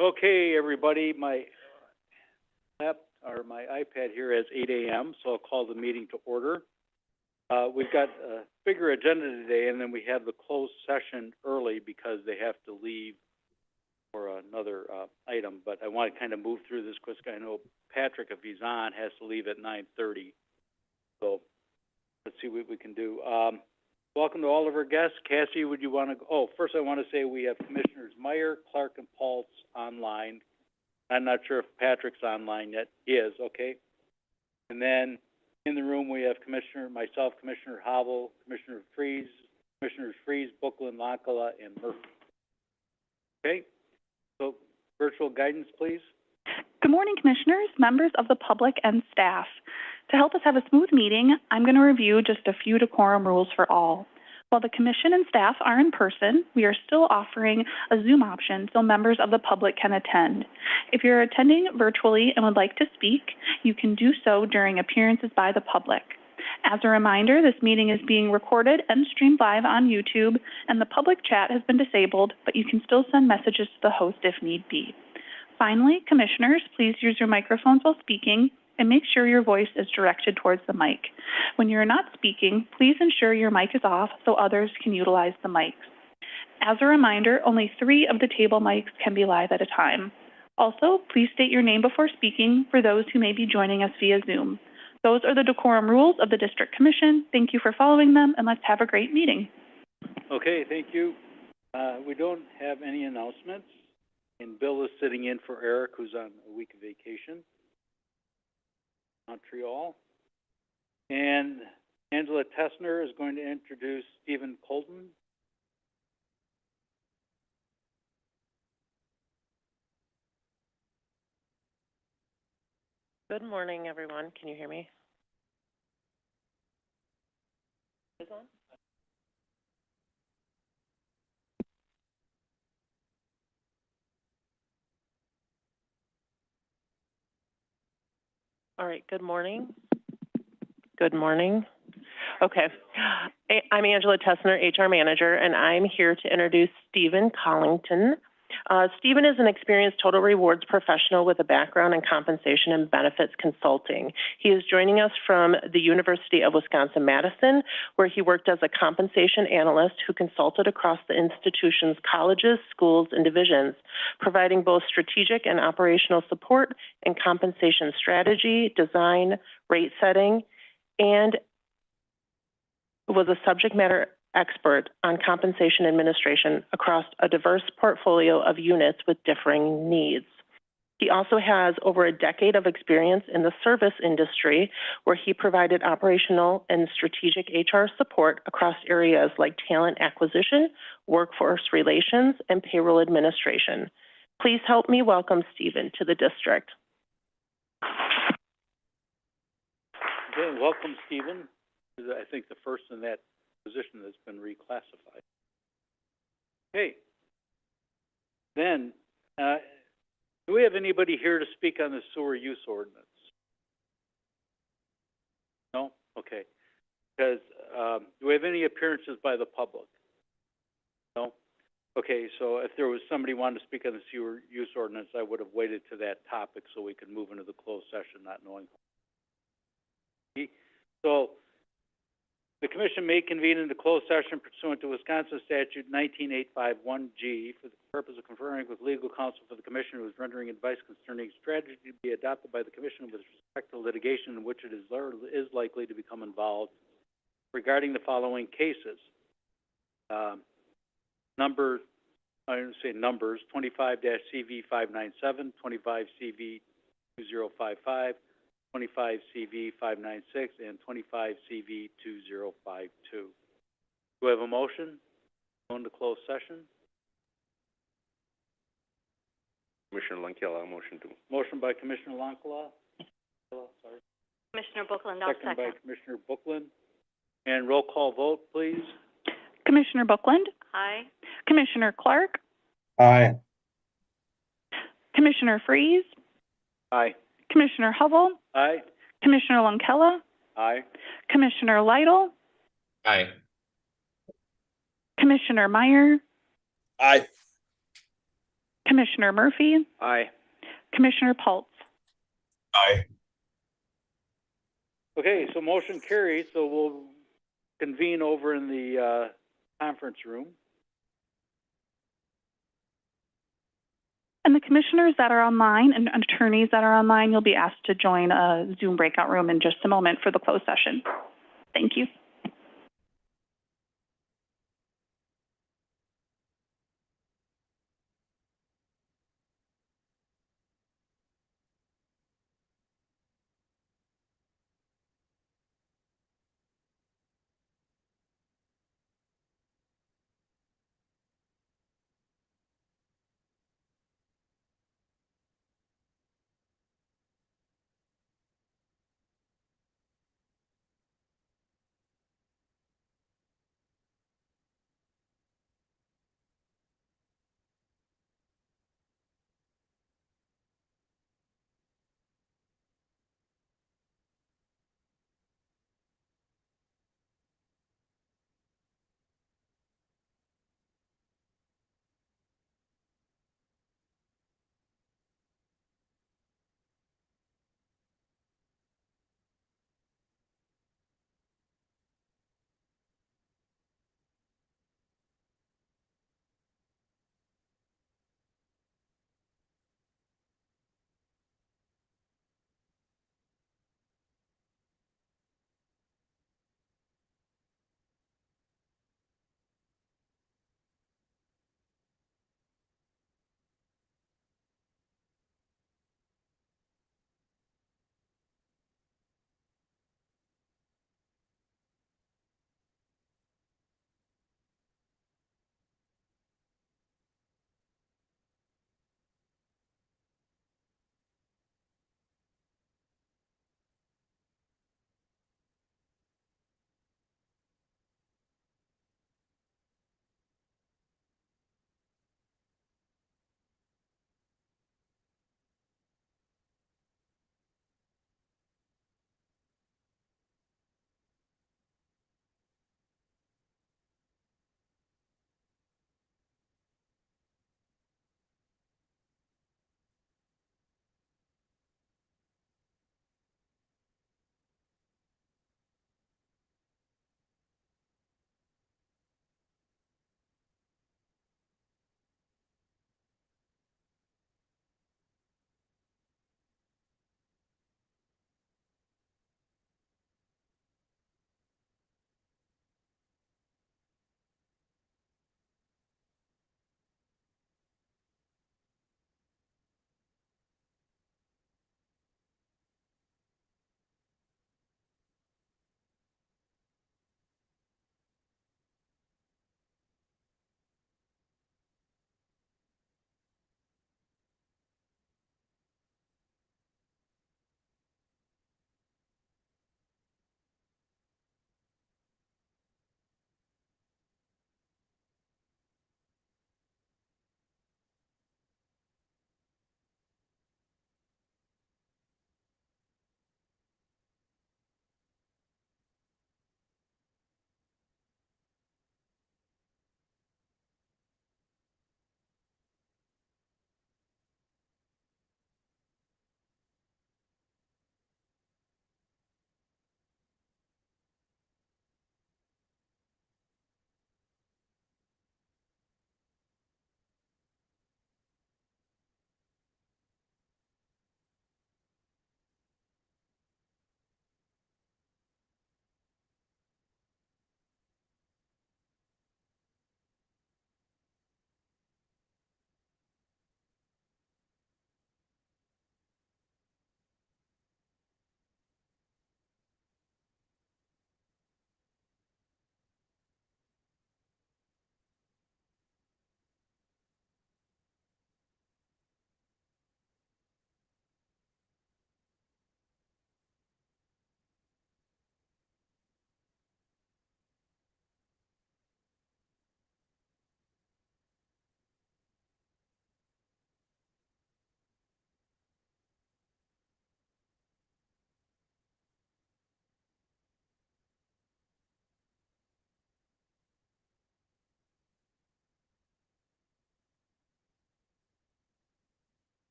Okay, everybody, my iPad here has 8 a.m., so I'll call the meeting to order. We've got a bigger agenda today, and then we have the closed session early because they have to leave for another item. But I want to kind of move through this because I know Patrick, if he's on, has to leave at 9:30. So let's see what we can do. Welcome to all of our guests. Cassie, would you want to go? Oh, first I want to say we have Commissioners Meyer, Clark, and Pulse online. I'm not sure if Patrick's online yet. He is, okay. And then in the room we have myself, Commissioner Havel, Commissioners Freeze, Buckland, Lankala, and Murphy. Okay, so virtual guidance, please. Good morning, Commissioners, members of the public, and staff. To help us have a smooth meeting, I'm going to review just a few decorum rules for all. While the Commission and staff are in person, we are still offering a Zoom option so members of the public can attend. If you're attending virtually and would like to speak, you can do so during appearances by the public. As a reminder, this meeting is being recorded and streamed live on YouTube, and the public chat has been disabled, but you can still send messages to the host if need be. Finally, Commissioners, please use your microphones while speaking and make sure your voice is directed towards the mic. When you're not speaking, please ensure your mic is off so others can utilize the mics. As a reminder, only 3 of the table mics can be live at a time. Also, please state your name before speaking for those who may be joining us via Zoom. Those are the decorum rules of the District Commission. Thank you for following them, and let's have a great meeting. Okay, thank you. We don't have any announcements, and Bill is sitting in for Eric, who's on a week of vacation. Montreal. And Angela Tessner is going to introduce Stephen Colleton. Good morning, everyone. Can you hear me? Is on? All right, good morning. Good morning. Okay. I'm Angela Tessner, HR Manager, and I'm here to introduce Stephen Colleton. Stephen is an experienced total rewards professional with a background in compensation and benefits consulting. He is joining us from the University of Wisconsin-Madison, where he worked as a compensation analyst who consulted across the institution's colleges, schools, and divisions, providing both strategic and operational support in compensation strategy, design, rate setting, and was a subject matter expert on compensation administration across a diverse portfolio of units with differing needs. He also has over a decade of experience in the service industry, where he provided operational and strategic HR support across areas like talent acquisition, workforce relations, and payroll administration. Please help me welcome Stephen to the district. Okay, welcome, Stephen. I think the first in that position that's been reclassified. Okay. Then, do we have anybody here to speak on the sewer use ordinance? No? Okay. Because, do we have any appearances by the public? No? Okay, so if there was somebody wanted to speak on the sewer use ordinance, I would have waited to that topic so we could move into the closed session, not knowing. So, the Commission may convene into closed session pursuant to Wisconsin Statute 19851G for the purpose of conferring with legal counsel for the Commission who is rendering advice concerning strategy to be adopted by the Commission with respect to litigation in which it is likely to become involved regarding the following cases. Numbers 25-CV597, 25-CV2055, 25-CV596, and 25-CV2052. Do we have a motion? Go into closed session. Commissioner Lankala, motion to. Motion by Commissioner Lankala. Sorry. Commissioner Buckland, I'll second. By Commissioner Buckland. And roll call vote, please. Commissioner Buckland? Aye. Commissioner Clark? Aye. Commissioner Freeze? Aye. Commissioner Hovell? Aye. Commissioner Lankella? Aye. Commissioner Lytle? Aye. Commissioner Meyer? Aye. Commissioner Murphy, Aye. Commissioner Pultz. Aye. Okay, so motion carries, so we'll convene over in the, conference room. And the commissioners that are online and attorneys that are online, you'll be asked to join a Zoom breakout room in just a moment for the closed session. Thank you.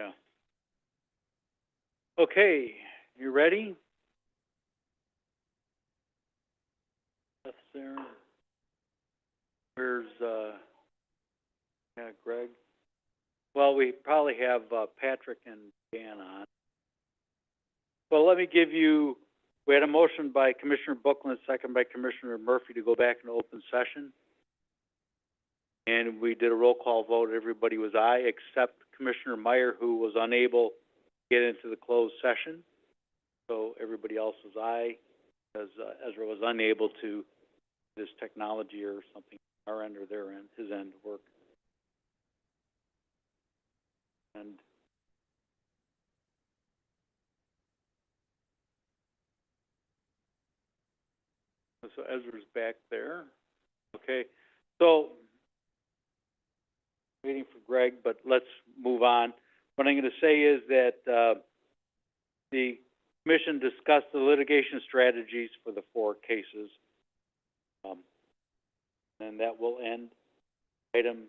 Yeah. Okay, you ready? Yes, there. Where's, Greg? Well, we probably have, Patrick and Dan on. Well, let me give you, we had a motion by Commissioner Bookland, second by Commissioner Murphy to go back into open session. And we did a roll call vote. Everybody was aye, except Commissioner Meyer, who was unable to get into the closed session. So everybody else was aye, because Ezra was unable to, this technology or something, our end or their end, his end work. And so Ezra's back there. Okay, so waiting for Greg, but let's move on. What I'm going to say is that the Commission discussed the litigation strategies for the 4 cases. And that will end item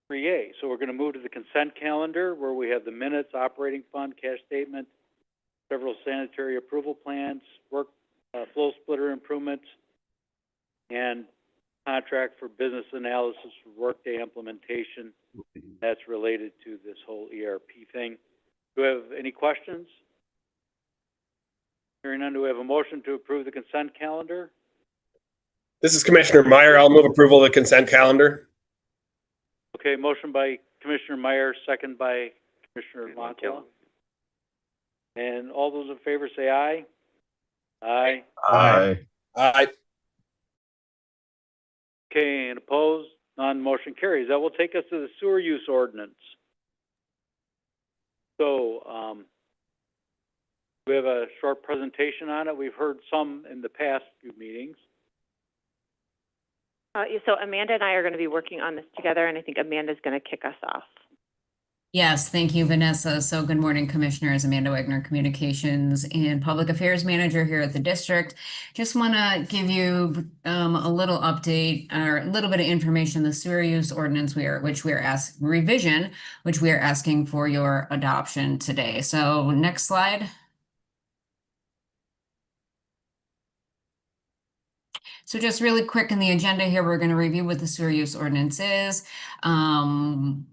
3A. So we're going to move to the consent calendar, where we have the minutes, operating fund, cash statement, several sanitary approval plans, work flow splitter improvements, and contract for business analysis for Workday implementation. That's related to this whole ERP thing. Do we have any questions? Hearing none, do we have a motion to approve the consent calendar? This is Commissioner Meyer. I'll move approval of the consent calendar. Okay, motion by Commissioner Meyer, second by Commissioner Montella. And all those in favor say aye. Aye. Aye. Aye. Okay, and opposed? None, motion carries. That will take us to the sewer use ordinance. So, we have a short presentation on it. We've heard some in the past few meetings. So Amanda and I are going to be working on this together, and I think Amanda's going to kick us off. Yes, thank you, Vanessa. So good morning, Commissioners. Amanda Wagner, Communications and Public Affairs Manager here at the district. Just want to give you a little update or a little bit of information. The sewer use ordinance which we are asking for your adoption today. So next slide. So just really quick in the agenda here, we're going to review what the sewer use ordinance is, the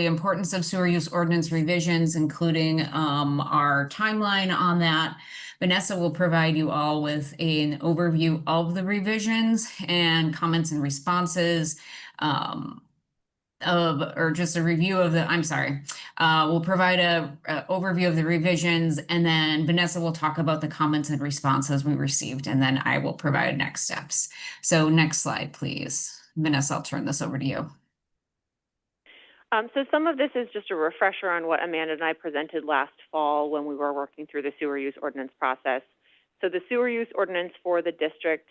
importance of sewer use ordinance revisions, including our timeline on that. Vanessa will provide you all with an overview of the revisions and comments and responses. Or just a review of the, we'll provide a overview of the revisions, and then Vanessa will talk about the comments and responses we received, and then I will provide next steps. So next slide, please. Vanessa, I'll turn this over to you. So some of this is just a refresher on what Amanda and I presented last fall when we were working through the sewer use ordinance process. So the sewer use ordinance for the district,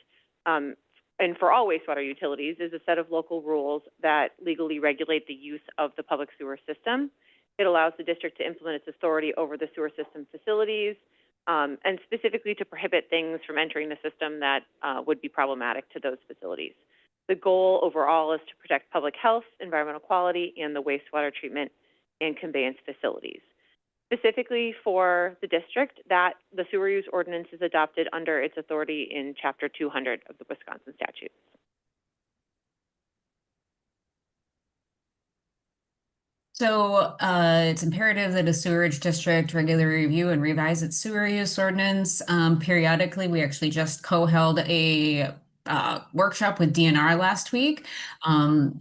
and for all wastewater utilities, is a set of local rules that legally regulate the use of the public sewer system. It allows the district to implement its authority over the sewer system facilities, and specifically to prohibit things from entering the system that would be problematic to those facilities. The goal overall is to protect public health, environmental quality, and the wastewater treatment and conveyance facilities. Specifically for the district, that the sewer use ordinance is adopted under its authority in Chapter 200 of the Wisconsin statutes. So it's imperative that a sewerage district regularly review and revise its sewer use ordinance. Periodically, we actually just co-held a workshop with DNR last week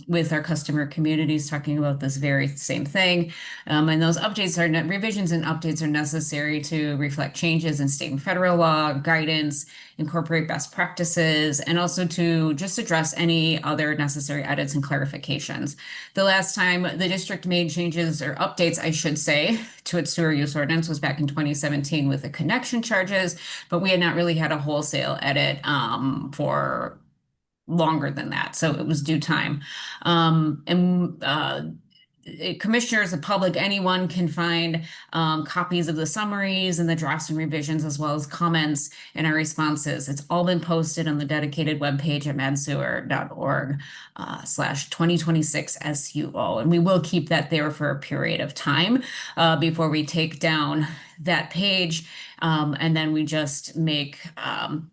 with our customer communities, talking about this very same thing. And those updates revisions and updates are necessary to reflect changes in state and federal law, guidance, incorporate best practices, and also to just address any other necessary edits and clarifications. The last time the district made changes or updates, I should say, to its sewer use ordinance was back in 2017 with the connection charges, but we had not really had a wholesale edit for longer than that. So it was due time. commissioners, the public, anyone can find copies of the summaries and the drafts and revisions, as well as comments and our responses. It's all been posted on the dedicated webpage at madsewer.org /2026 SUO. And we will keep that there for a period of time before we take down that page. And then we just make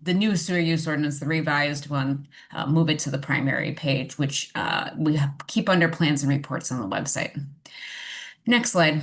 the new sewer use ordinance, the revised one, move it to the primary page, which we keep under plans and reports on the website. Next slide.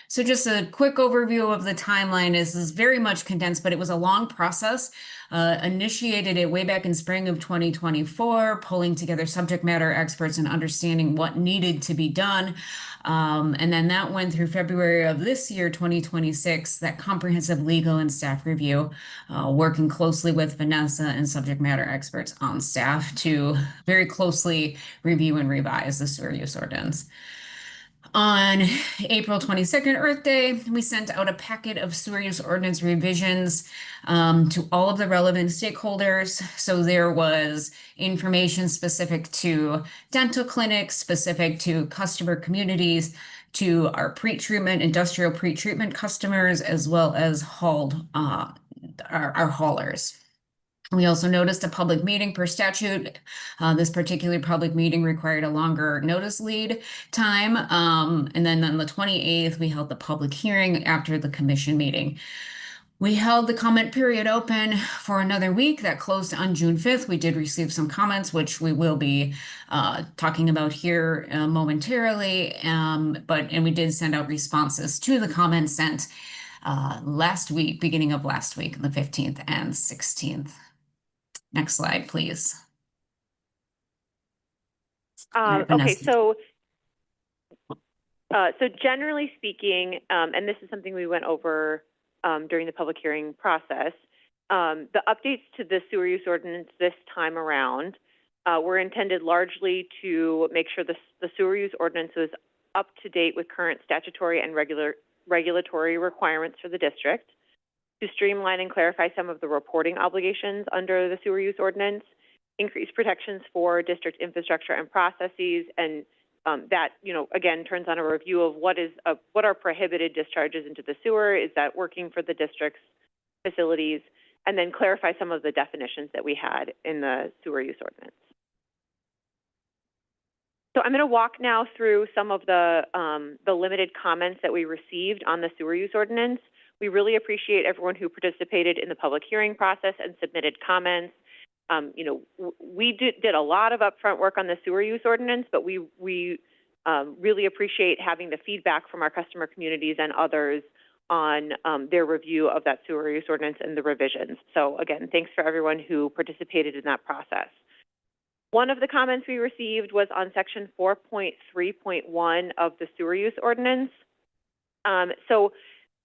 So just a quick overview of the timeline is very much condensed, but it was a long process. Initiated it way back in spring of 2024, pulling together subject matter experts and understanding what needed to be done. And then that went through February of this year, 2026, that comprehensive legal and staff review, working closely with Vanessa and subject matter experts on staff to very closely review and revise the sewer use ordinance. On April 22nd, Earth Day, we sent out a packet of sewer use ordinance revisions to all of the relevant stakeholders. So there was information specific to dental clinics, specific to customer communities, to our pre-treatment, industrial pre-treatment customers, as well as our haulers. We also noticed a public meeting per statute. This particular public meeting required a longer notice lead time. And then on the 28th, we held the public hearing after the commission meeting. We held the comment period open for another week. That closed on June 5th. We did receive some comments, which we will be talking about here momentarily. And we did send out responses to the comments sent last week, beginning of last week, the 15th and 16th. Next slide, please. Okay, so generally speaking, and this is something we went over during the public hearing process, the updates to the sewer use ordinance this time around were intended largely to make sure the sewer use ordinance was up to date with current statutory and regulatory requirements for the district, to streamline and clarify some of the reporting obligations under the sewer use ordinance, increase protections for district infrastructure and processes, and that, again, turns on a review of what are prohibited discharges into the sewer, is that working for the district's facilities, and then clarify some of the definitions that we had in the sewer use ordinance. So I'm going to walk now through some of the limited comments that we received on the sewer use ordinance. We really appreciate everyone who participated in the public hearing process and submitted comments. We did a lot of upfront work on the sewer use ordinance, but we really appreciate having the feedback from our customer communities and others on their review of that sewer use ordinance and the revisions. So again, thanks for everyone who participated in that process. One of the comments we received was on section 4.3.1 of the sewer use ordinance. So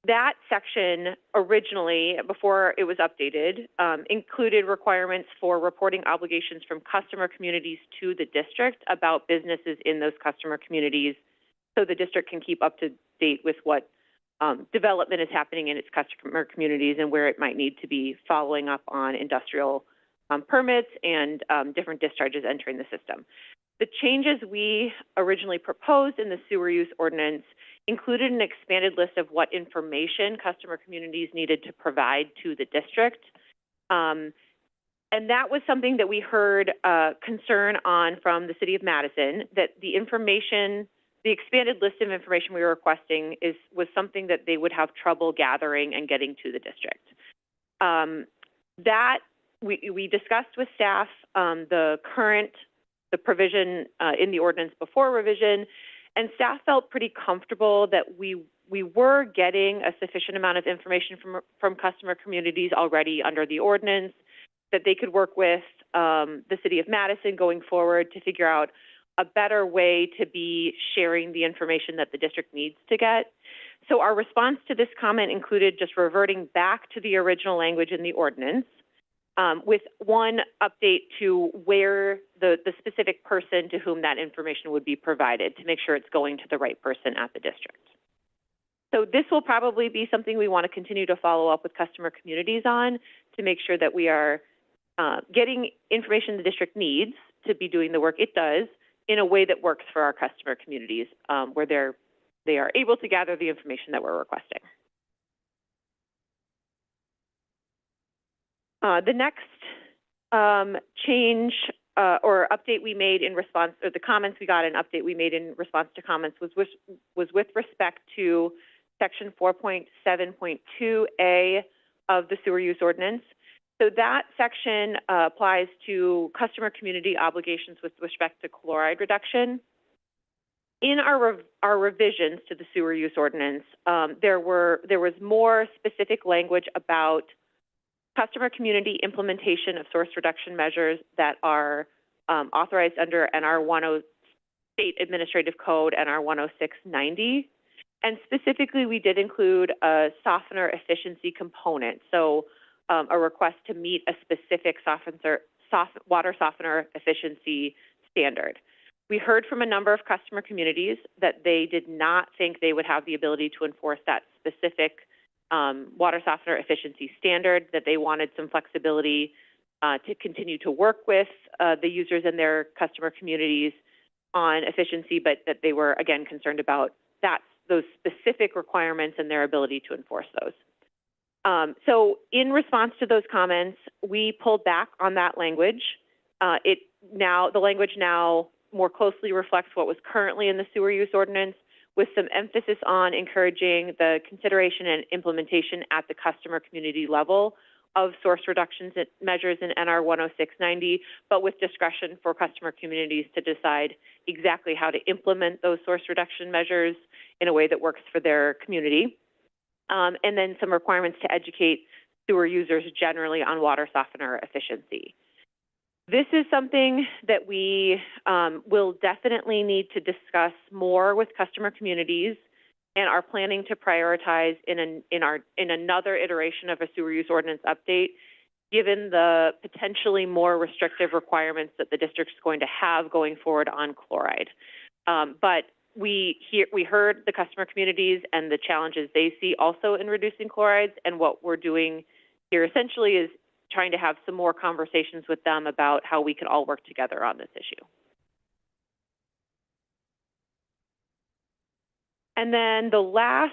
that section originally, before it was updated, included requirements for reporting obligations from customer communities to the district about businesses in those customer communities, so the district can keep up to date with what development is happening in its customer communities and where it might need to be following up on industrial permits and different discharges entering the system. The changes we originally proposed in the sewer use ordinance included an expanded list of what information customer communities needed to provide to the district. And that was something that we heard concern on from the City of Madison, that the expanded list of information we were requesting was something that they would have trouble gathering and getting to the district. That we discussed with staff the provision in the ordinance before revision, and staff felt pretty comfortable that we were getting a sufficient amount of information from customer communities already under the ordinance, that they could work with the City of Madison going forward to figure out a better way to be sharing the information that the district needs to get. So our response to this comment included just reverting back to the original language in the ordinance, with one update to where the specific person to whom that information would be provided to make sure it's going to the right person at the district. So this will probably be something we want to continue to follow up with customer communities on to make sure that we are getting information the district needs to be doing the work it does, in a way that works for our customer communities, where they are able to gather the information that we're requesting. The next change or update we made in response, or the comments we got, an update we made in response to comments was with respect to Section 4.7.2A of the Sewer Use Ordinance. So that section applies to customer community obligations with respect to chloride reduction. In our revisions to the Sewer Use Ordinance, there was more specific language about customer community implementation of source reduction measures that are authorized under NR 10 State Administrative Code, NR 10690. And specifically, we did include a softener efficiency component. So a request to meet a specific water softener efficiency standard. We heard from a number of customer communities that they did not think they would have the ability to enforce that specific water softener efficiency standard, that they wanted some flexibility to continue to work with the users in their customer communities on efficiency, but that they were, again, concerned about those specific requirements and their ability to enforce those. So in response to those comments, we pulled back on that language. The language now more closely reflects what was currently in the Sewer Use Ordinance, with some emphasis on encouraging the consideration and implementation at the customer community level of source reductions measures in NR 10690, but with discretion for customer communities to decide exactly how to implement those source reduction measures in a way that works for their community. And then some requirements to educate sewer users generally on water softener efficiency. This is something that we will definitely need to discuss more with customer communities, and are planning to prioritize in another iteration of a sewer use ordinance update, given the potentially more restrictive requirements that the district is going to have going forward on chloride. But we heard the customer communities and the challenges they see also in reducing chlorides, and what we're doing here essentially is trying to have some more conversations with them about how we can all work together on this issue. And then the last,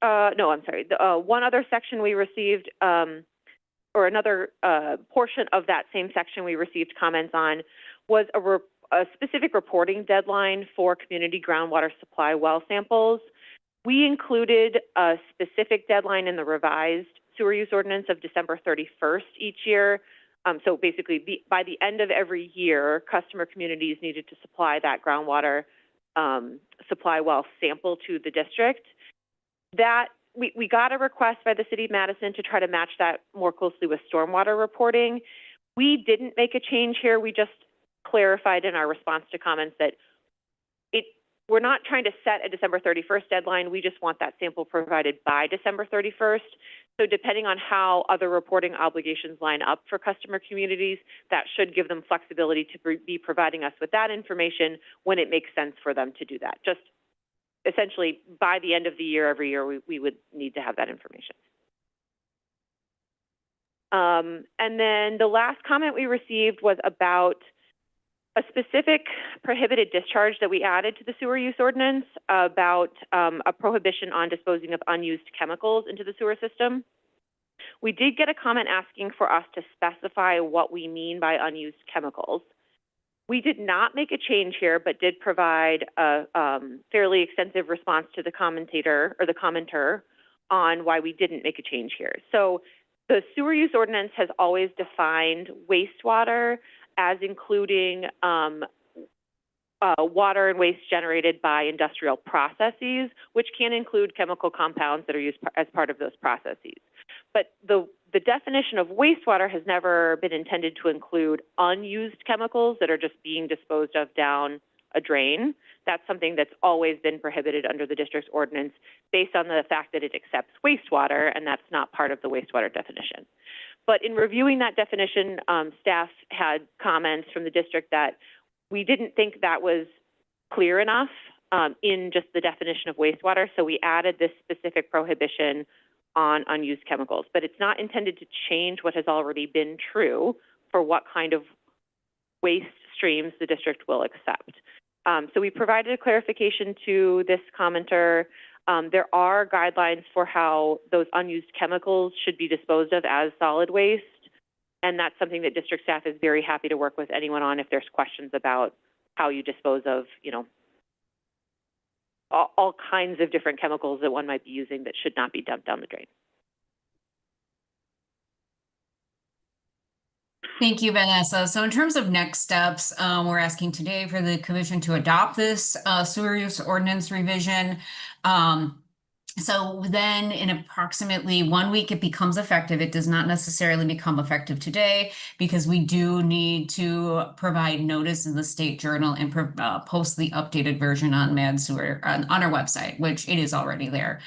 one other section we received, or another portion of that same section we received comments on, was a specific reporting deadline for community groundwater supply well samples. We included a specific deadline in the revised sewer use ordinance of December 31st each year. So basically, by the end of every year, customer communities needed to supply that groundwater supply well sample to the district. That we got a request by the City of Madison to try to match that more closely with stormwater reporting. We didn't make a change here. We just clarified in our response to comments that we're not trying to set a December 31st deadline. We just want that sample provided by December 31st. So depending on how other reporting obligations line up for customer communities, that should give them flexibility to be providing us with that information when it makes sense for them to do that. Just essentially, by the end of the year, every year, we would need to have that information. And then the last comment we received was about a specific prohibited discharge that we added to the sewer use ordinance about a prohibition on disposing of unused chemicals into the sewer system. We did get a comment asking for us to specify what we mean by unused chemicals. We did not make a change here, but did provide a fairly extensive response to the commentator or the commenter on why we didn't make a change here. So the sewer use ordinance has always defined wastewater as including water and waste generated by industrial processes, which can include chemical compounds that are used as part of those processes. But the definition of wastewater has never been intended to include unused chemicals that are just being disposed of down a drain. That's something that's always been prohibited under the district's ordinance based on the fact that it accepts wastewater, and that's not part of the wastewater definition. But in reviewing that definition, staff had comments from the district that we didn't think that was clear enough in just the definition of wastewater, so we added this specific prohibition on unused chemicals. But it's not intended to change what has already been true for what kind of waste streams the district will accept. So we provided a clarification to this commenter. There are guidelines for how those unused chemicals should be disposed of as solid waste. And that's something that district staff is very happy to work with anyone on if there's questions about how you dispose of, you know, all kinds of different chemicals that one might be using that should not be dumped down the drain. Thank you, Vanessa. So in terms of next steps, we're asking today for the commission to adopt this sewer use ordinance revision. So then in approximately 1 week, it becomes effective. It does not necessarily become effective today because we do need to provide notice in the state journal and post the updated version on Mad Sewer on our website, which it is already there.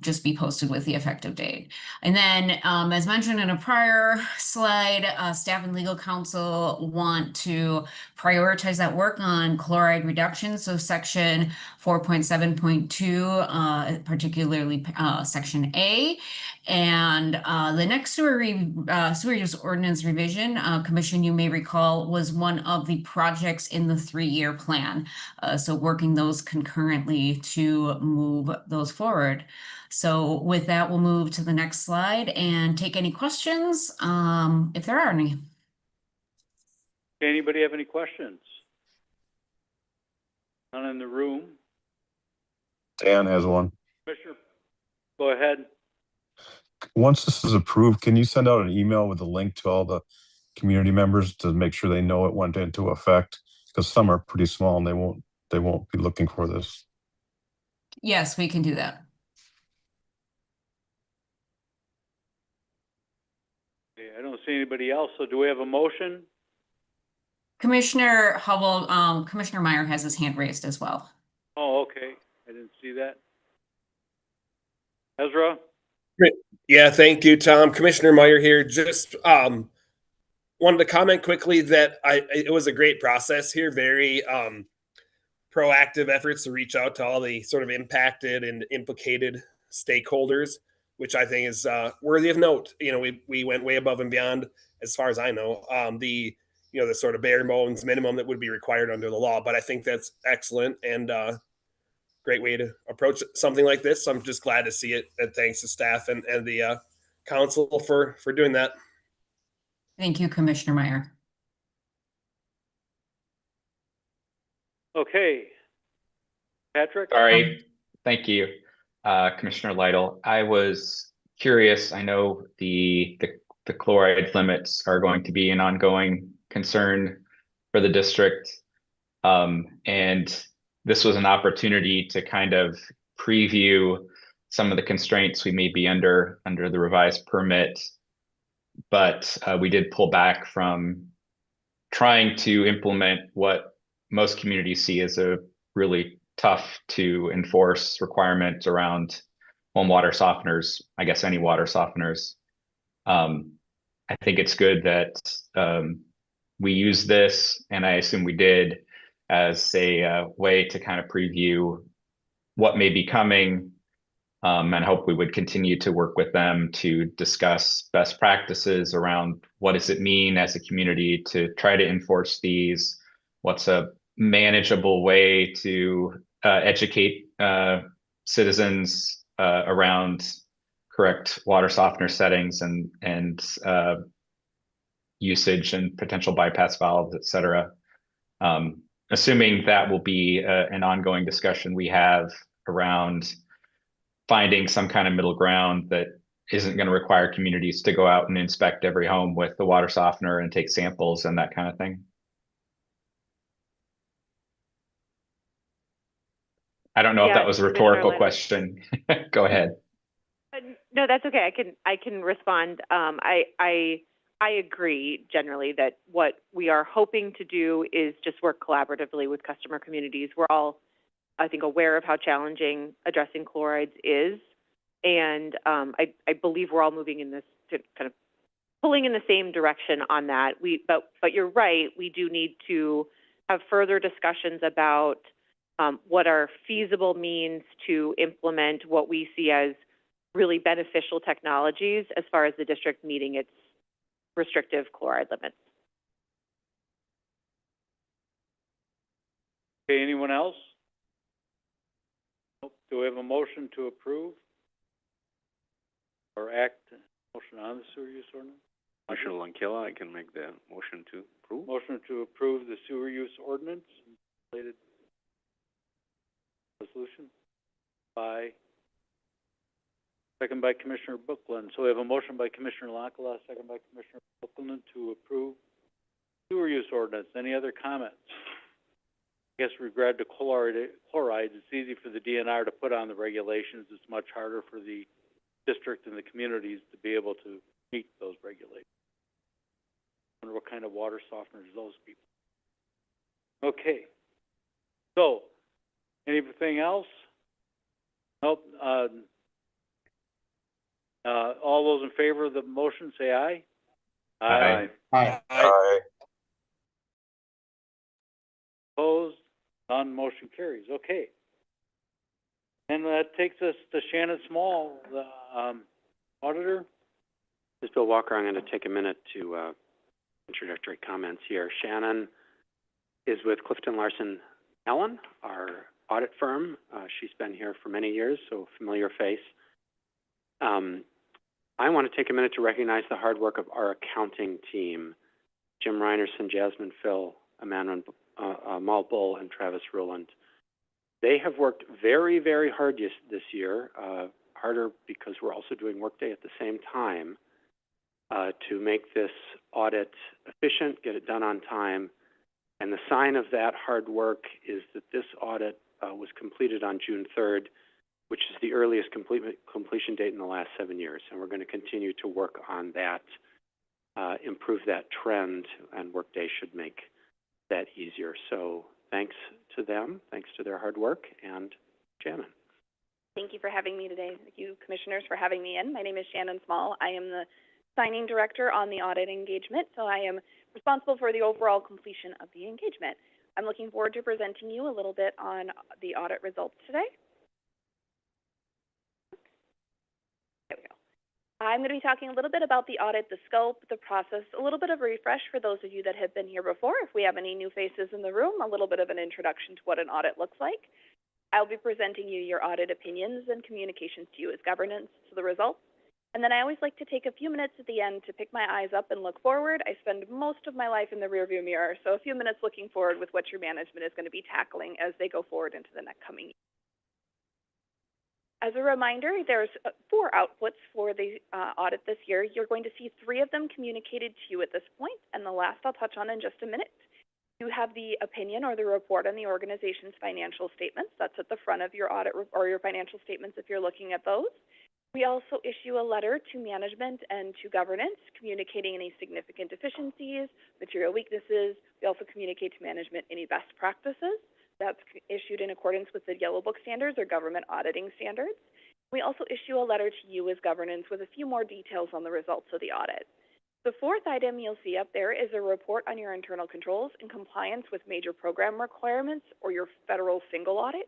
Just be posted with the effective date. And then, as mentioned in a prior slide, staff and legal counsel want to prioritize that work on chloride reduction. So section 4.7.2, particularly section A. And the next sewer use ordinance revision, Commission, you may recall, was one of the projects in the 3-year plan. So working those concurrently to move those forward. So with that, we'll move to the next slide and take any questions, if there are any. Anybody have any questions? None in the room. Dan has one. Commissioner, go ahead. Once this is approved, can you send out an email with a link to all the community members to make sure they know it went into effect? Because some are pretty small and they won't be looking for this. Yes, we can do that. Okay, I don't see anybody else, so do we have a motion? Commissioner Hubble, Commissioner Meyer has his hand raised as well. Oh, okay. I didn't see that. Ezra? Yeah, thank you, Tom. Commissioner Meyer here. Just wanted to comment quickly that it was a great process here. Very proactive efforts to reach out to all the sort of impacted and implicated stakeholders, which I think is worthy of note. You know, we went way above and beyond, as far as I know, the sort of bare bones minimum that would be required under the law. But I think that's excellent and great way to approach something like this. So I'm just glad to see it, and thanks to staff and the council for doing that. Thank you, Commissioner Meyer. Okay. Patrick? All right, thank you, Commissioner Lytle. I was curious, I know the chloride limits are going to be an ongoing concern for the district. And this was an opportunity to kind of preview some of the constraints we may be under the revised permit. But we did pull back from trying to implement what most communities see as a really tough to enforce requirement around home water softeners, I guess any water softeners. I think it's good that we use this, and I assume we did, as a way to kind of preview what may be coming, and hope we would continue to work with them to discuss best practices around what does it mean as a community to try to enforce these, what's a manageable way to educate citizens around correct water softener settings and usage and potential bypass valves, et cetera. Assuming that will be an ongoing discussion we have around finding some kind of middle ground that isn't going to require communities to go out and inspect every home with the water softener and take samples and that kind of thing. I don't know if that was a rhetorical question. Go ahead. No, that's okay. I can respond. I agree generally that what we are hoping to do is just work collaboratively with customer communities. We're all, I think, aware of how challenging addressing chlorides is, and I believe we're all moving in this to kind of pulling in the same direction on that. But you're right. We do need to have further discussions about what are feasible means to implement what we see as really beneficial technologies as far as the district meeting its restrictive chloride limits. Okay, anyone else? Nope. Do we have a motion to approve? Or motion on the sewer use ordinance? Commissioner Lankela, I can make the motion to approve. Motion to approve the sewer use ordinance, related resolution second by Commissioner Bookland. So we have a motion by Commissioner Lankela, second by Commissioner Bookland to approve sewer use ordinance. Any other comments? I guess with regard to chlorides, it's easy for the DNR to put on the regulations. It's much harder for the district and the communities to be able to meet those regulations. I wonder what kind of water softeners those people. Okay. So, anything else? Nope. All those in favor of the motion say aye. Aye. Aye. Opposed? None. Motion carries. Okay. And that takes us to Shannon Small, the auditor. This is Bill Walker. I'm going to take a minute to introductory comments here. Shannon is with Clifton Larson Allen, our audit firm. She's been here for many years, so familiar face. I want to take a minute to recognize the hard work of our accounting team, Jim Reinerson, Jasmine Phil, Amanda Malbull, and Travis Ruland. They have worked very, very hard this year, harder because we're also doing Workday at the same time, to make this audit efficient, get it done on time. And the sign of that hard work is that this audit was completed on June 3rd, which is the earliest completion date in the last 7 years. And we're going to continue to work on that, improve that trend, and Workday should make that easier. So thanks to them, thanks to their hard work, and Shannon. Thank you for having me today. Thank you, commissioners, for having me in. My name is Shannon Small. I am the signing director on the audit engagement, so I am responsible for the overall completion of the engagement. I'm looking forward to presenting you a little bit on the audit results today. There we go. I'm going to be talking a little bit about the audit, the scope, the process, a little bit of a refresh for those of you that have been here before. If we have any new faces in the room, a little bit of an introduction to what an audit looks like. I'll be presenting you your audit opinions and communications to you as governance to the results. And then I always like to take a few minutes at the end to pick my eyes up and look forward. I spend most of my life in the rearview mirror, so a few minutes looking forward with what your management is going to be tackling as they go forward into the next coming year. As a reminder, there's 4 outputs for the audit this year. You're going to see 3 of them communicated to you at this point, and the last I'll touch on in just a minute. You have the opinion or the report on the organization's financial statements. That's at the front of your audit or your financial statements if you're looking at those. We also issue a letter to management and to governance communicating any significant deficiencies, material weaknesses. We also communicate to management any best practices. That's issued in accordance with the Yellow Book standards or government auditing standards. We also issue a letter to you as governance with a few more details on the results of the audit. The 4th item you'll see up there is a report on your internal controls in compliance with major program requirements or your federal single audit.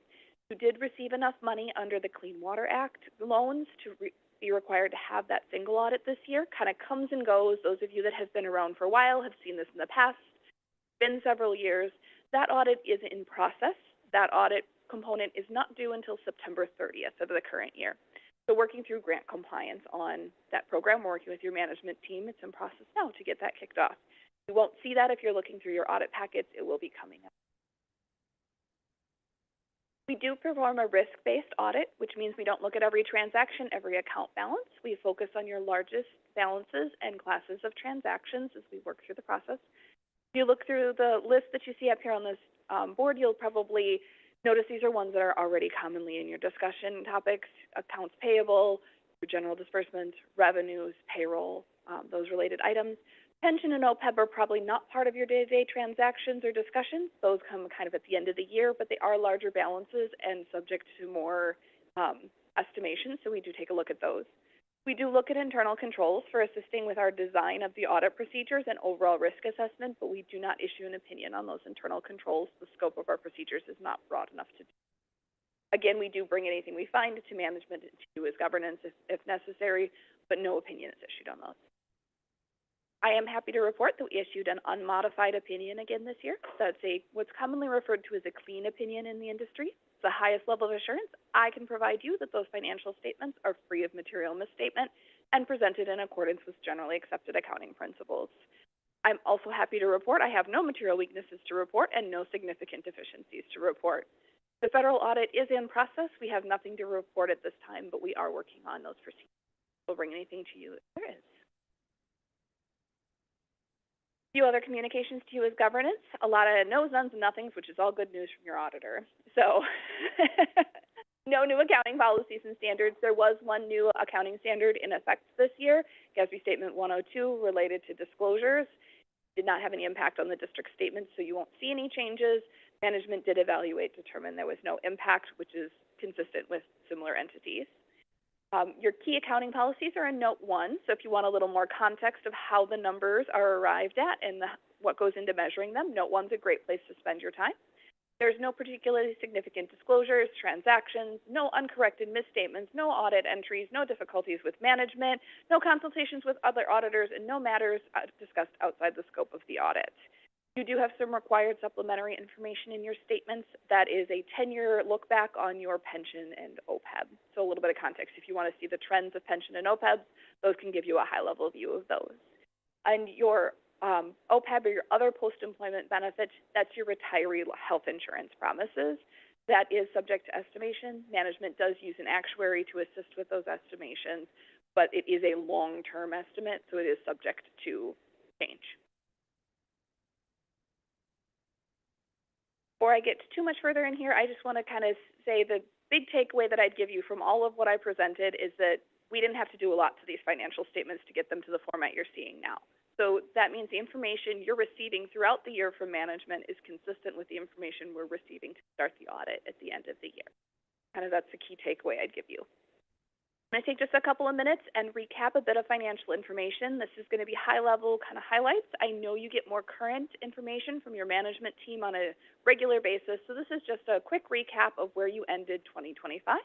You did receive enough money under the Clean Water Act loans to be required to have that single audit this year. Kind of comes and goes. Those of you that have been around for a while have seen this in the past. It's been several years. That audit is in process. That audit component is not due until September 30th of the current year. So working through grant compliance on that program, working with your management team, it's in process now to get that kicked off. You won't see that if you're looking through your audit packets. It will be coming up. We do perform a risk-based audit, which means we don't look at every transaction, every account balance. We focus on your largest balances and classes of transactions as we work through the process. If you look through the list that you see up here on this board, you'll probably notice these are ones that are already commonly in your discussion topics: accounts payable, general disbursements, revenues, payroll, those related items. Pension and OPEB are probably not part of your day-to-day transactions or discussions. Those come kind of at the end of the year, but they are larger balances and subject to more estimations, so we do take a look at those. We do look at internal controls for assisting with our design of the audit procedures and overall risk assessment, but we do not issue an opinion on those internal controls. The scope of our procedures is not broad enough to do. Again, we do bring anything we find to management and to you as governance if necessary, but no opinion is issued on those. I am happy to report that we issued an unmodified opinion again this year. That's what's commonly referred to as a clean opinion in the industry. It's the highest level of assurance I can provide you that those financial statements are free of material misstatement and presented in accordance with generally accepted accounting principles. I'm also happy to report I have no material weaknesses to report and no significant deficiencies to report. The federal audit is in process. We have nothing to report at this time, but we are working on those procedures. We'll bring anything to you if there is. A few other communications to you is governance. A lot of no's, nones, and nothings, which is all good news from your auditor. So no new accounting policies and standards. There was one new accounting standard in effect this year, GASB Statement 102, related to disclosures. Did not have any impact on the district statements, so you won't see any changes. Management did evaluate, determined there was no impact, which is consistent with similar entities. Your key accounting policies are in Note 1, so if you want a little more context of how the numbers are arrived at and what goes into measuring them, Note 1 is a great place to spend your time. There's no particularly significant disclosures, transactions, no uncorrected misstatements, no audit entries, no difficulties with management, no consultations with other auditors, and no matters discussed outside the scope of the audit. You do have some required supplementary information in your statements. That is a 10-year look back on your pension and OPEB. So a little bit of context. If you want to see the trends of pension and OPEB, those can give you a high-level view of those. And your OPEB or your other post-employment benefits, that's your retiree health insurance promises. That is subject to estimation. Management does use an actuary to assist with those estimations, but it is a long-term estimate, so it is subject to change. Before I get too much further in here, I just want to kind of say the big takeaway that I'd give you from all of what I presented is that we didn't have to do a lot to these financial statements to get them to the format you're seeing now. So that means the information you're receiving throughout the year from management is consistent with the information we're receiving to start the audit at the end of the year. Kind of that's the key takeaway I'd give you. I'm going to take just a couple of minutes and recap a bit of financial information. This is going to be high-level kind of highlights. I know you get more current information from your management team on a regular basis, so this is just a quick recap of where you ended 2025.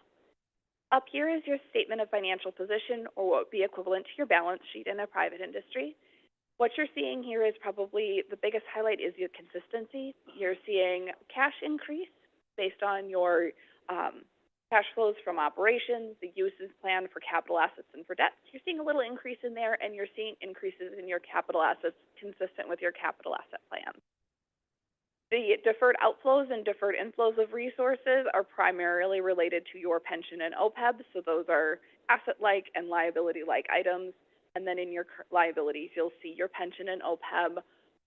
Up here is your statement of financial position, or what would be equivalent to your balance sheet in a private industry. What you're seeing here is probably the biggest highlight is your consistency. You're seeing cash increase based on your cash flows from operations, the uses planned for capital assets and for debts. You're seeing a little increase in there, and you're seeing increases in your capital assets consistent with your capital asset plan. The deferred outflows and deferred inflows of resources are primarily related to your pension and OPEB, so those are asset-like and liability-like items. And then in your liabilities, you'll see your pension and OPEB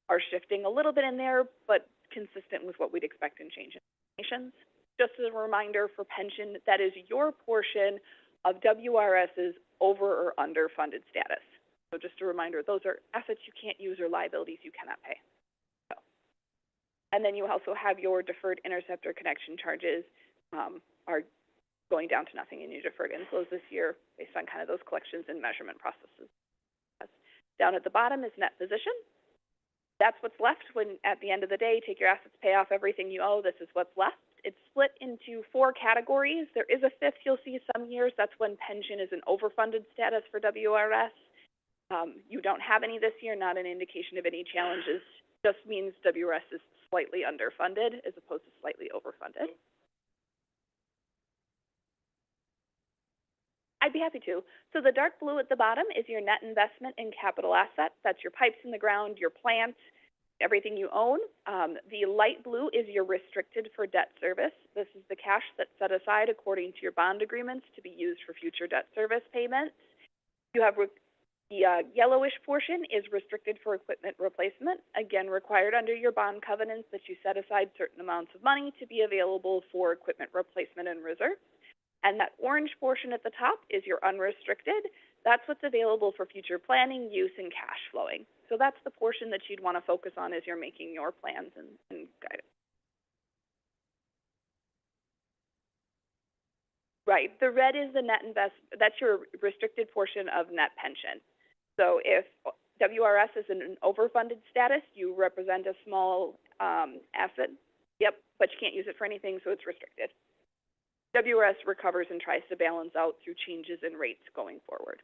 are shifting a little bit in there, but consistent with what we'd expect in change in estimations. Just as a reminder for pension, that is your portion of WRS's over or underfunded status. So just a reminder, those are assets you can't use or liabilities you cannot pay. So. And then you also have your deferred interceptor connection charges are going down to nothing in your deferred inflows this year based on kind of those collections and measurement processes. Down at the bottom is net position. That's what's left when at the end of the day, take your assets, pay off everything you owe. This is what's left. It's split into 4 categories. There is a fifth you'll see some years. That's when pension is an overfunded status for WRS. You don't have any this year, not an indication of any challenges. Just means WRS is slightly underfunded as opposed to slightly overfunded. I'd be happy to. So the dark blue at the bottom is your net investment in capital assets. That's your pipes in the ground, your plant, everything you own. The light blue is your restricted for debt service. This is the cash that's set aside according to your bond agreements to be used for future debt service payments. You have the yellowish portion is restricted for equipment replacement, again required under your bond covenants that you set aside certain amounts of money to be available for equipment replacement and reserve. And that orange portion at the top is your unrestricted. That's what's available for future planning, use, and cash flowing. So that's the portion that you'd want to focus on as you're making your plans and guidance. Right, the red is the net that's your restricted portion of net pension. So if WRS is in an overfunded status, you represent a small asset. Yep, but you can't use it for anything, so it's restricted. WRS recovers and tries to balance out through changes in rates going forward.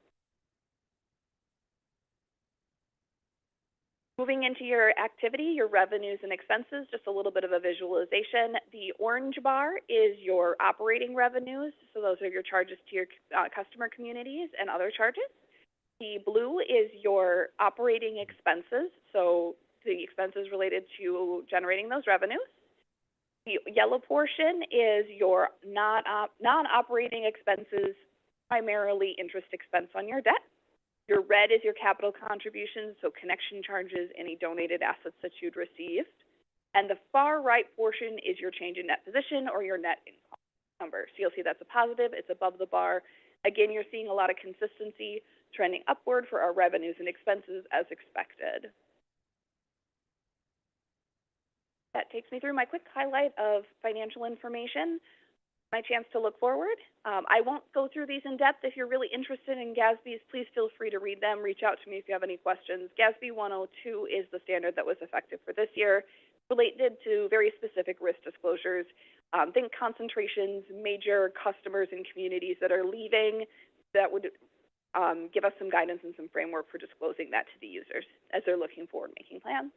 Moving into your activity, your revenues and expenses, just a little bit of a visualization. The orange bar is your operating revenues, so those are your charges to your customer communities and other charges. The blue is your operating expenses, so the expenses related to generating those revenues. The yellow portion is your non-operating expenses, primarily interest expense on your debt. Your red is your capital contributions, so connection charges, any donated assets that you'd received. And the far right portion is your change in net position or your net income number. So you'll see that's a positive, it's above the bar. Again, you're seeing a lot of consistency trending upward for our revenues and expenses as expected. That takes me through my quick highlight of financial information. My chance to look forward. I won't go through these in depth. If you're really interested in GASB's, please feel free to read them. Reach out to me if you have any questions. GASB 102 is the standard that was effective for this year, related to very specific risk disclosures. Think concentrations, major customers and communities that are leaving. That would give us some guidance and some framework for disclosing that to the users as they're looking forward making plans.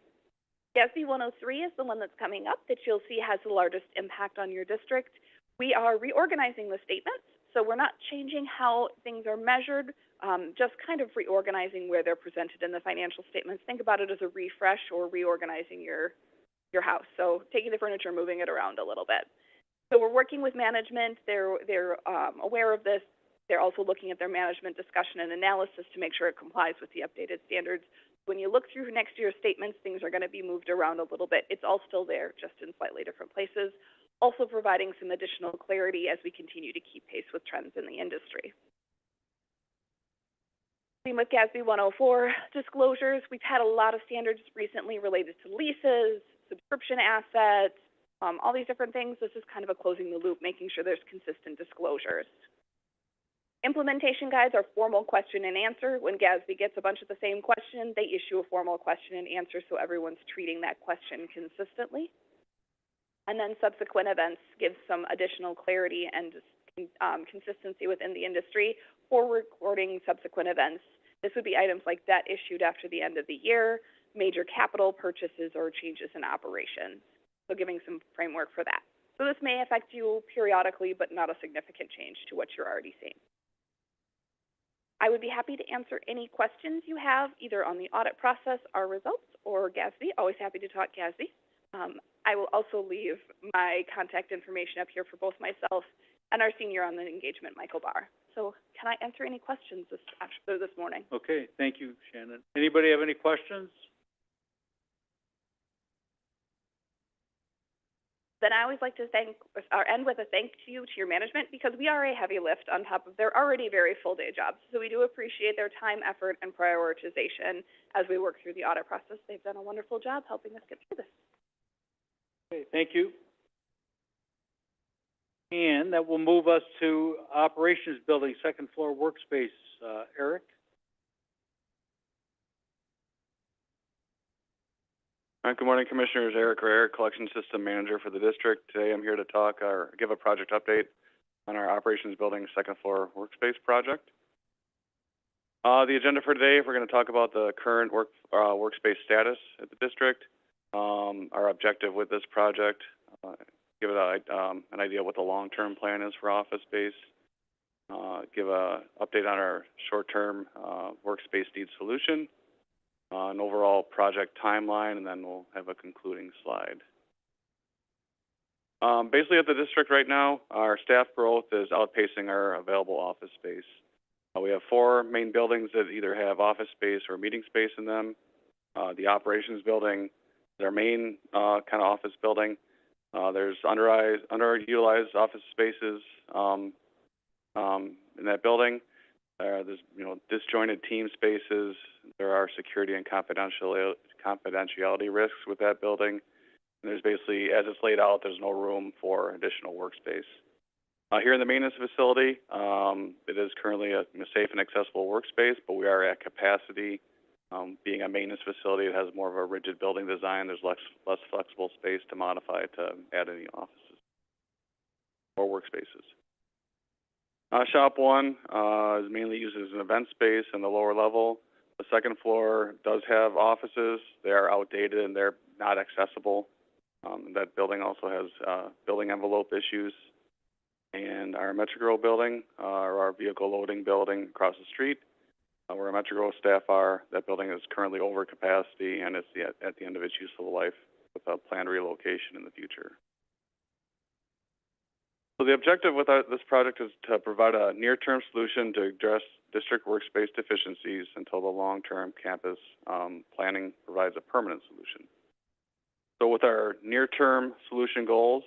GASB 103 is the one that's coming up that you'll see has the largest impact on your district. We are reorganizing the statements, so we're not changing how things are measured, just kind of reorganizing where they're presented in the financial statements. Think about it as a refresh or reorganizing your house. So taking the furniture, moving it around a little bit. So we're working with management. They're aware of this. They're also looking at their management discussion and analysis to make sure it complies with the updated standards. When you look through next year's statements, things are going to be moved around a little bit. It's all still there, just in slightly different places. Also providing some additional clarity as we continue to keep pace with trends in the industry. Same with GASB 104 disclosures. We've had a lot of standards recently related to leases, subscription assets, all these different things. This is kind of a closing the loop, making sure there's consistent disclosures. Implementation guides are formal question and answer. When GASB gets a bunch of the same question, they issue a formal question and answer so everyone's treating that question consistently. And then subsequent events give some additional clarity and consistency within the industry for recording subsequent events. This would be items like debt issued after the end of the year, major capital purchases, or changes in operations. So giving some framework for that. So this may affect you periodically, but not a significant change to what you're already seeing. I would be happy to answer any questions you have, either on the audit process, our results, or GASB. Always happy to talk GASB. I will also leave my contact information up here for both myself and our senior on the engagement, Michael Barr. So can I answer any questions this morning? Okay, thank you, Shannon. Anybody have any questions? Then I always like to end with a thank you to your management, because we are a heavy lift on top of their already very full day jobs. So we do appreciate their time, effort, and prioritization as we work through the audit process. They've done a wonderful job helping us get through this. Okay, thank you. And that will move us to operations building, second floor workspace. Eric? Good morning, Commissioners. Eric Rare, Collection System Manager for the district. Today I'm here to talk or give a project update on our operations building second floor workspace project. The agenda for today, we're going to talk about the current workspace status at the district, our objective with this project, give it an idea what the long-term plan is for office space, give an update on our short-term workspace need solution, an overall project timeline, and then we'll have a concluding slide. Basically at the district right now, our staff growth is outpacing our available office space. We have 4 main buildings that either have office space or meeting space in them. The operations building is our main kind of office building. There's underutilized office spaces in that building. There's disjointed team spaces. There are security and confidentiality risks with that building. And there's basically, as it's laid out, there's no room for additional workspace. Here in the maintenance facility, it is currently a safe and accessible workspace, but we are at capacity. Being a maintenance facility, it has more of a rigid building design. There's less flexible space to modify it to add any offices or workspaces. Shop 1 is mainly used as an event space in the lower level. The second floor does have offices. They are outdated and they're not accessible. That building also has building envelope issues. And our Metro building, or our vehicle loading building across the street, where our Metro staff are, that building is currently over capacity and it's at the end of its useful life with a planned relocation in the future. So the objective with this project is to provide a near-term solution to address district workspace deficiencies until the long-term campus planning provides a permanent solution. So with our near-term solution goals,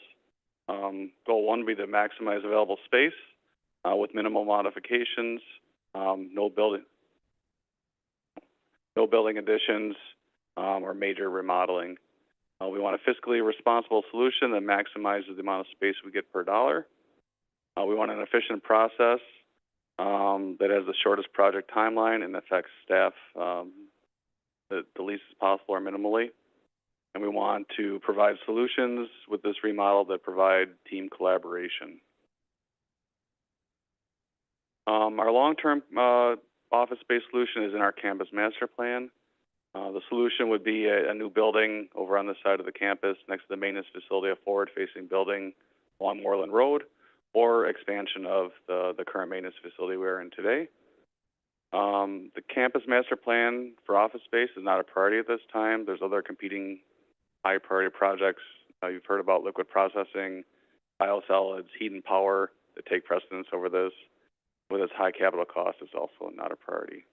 goal one would be to maximize available space with minimal modifications, no building additions or major remodeling. We want a fiscally responsible solution that maximizes the amount of space we get per dollar. We want an efficient process that has the shortest project timeline and affects staff the least as possible or minimally. And we want to provide solutions with this remodel that provide team collaboration. Our long-term office space solution is in our campus master plan. The solution would be a new building over on the side of the campus next to the maintenance facility, a forward-facing building along Moreland Road, or expansion of the current maintenance facility we're in today. The campus master plan for office space is not a priority at this time. There's other competing high-priority projects. You've heard about liquid processing, biosolids, heat and power that take precedence over this. With its high capital cost, it's also not a priority.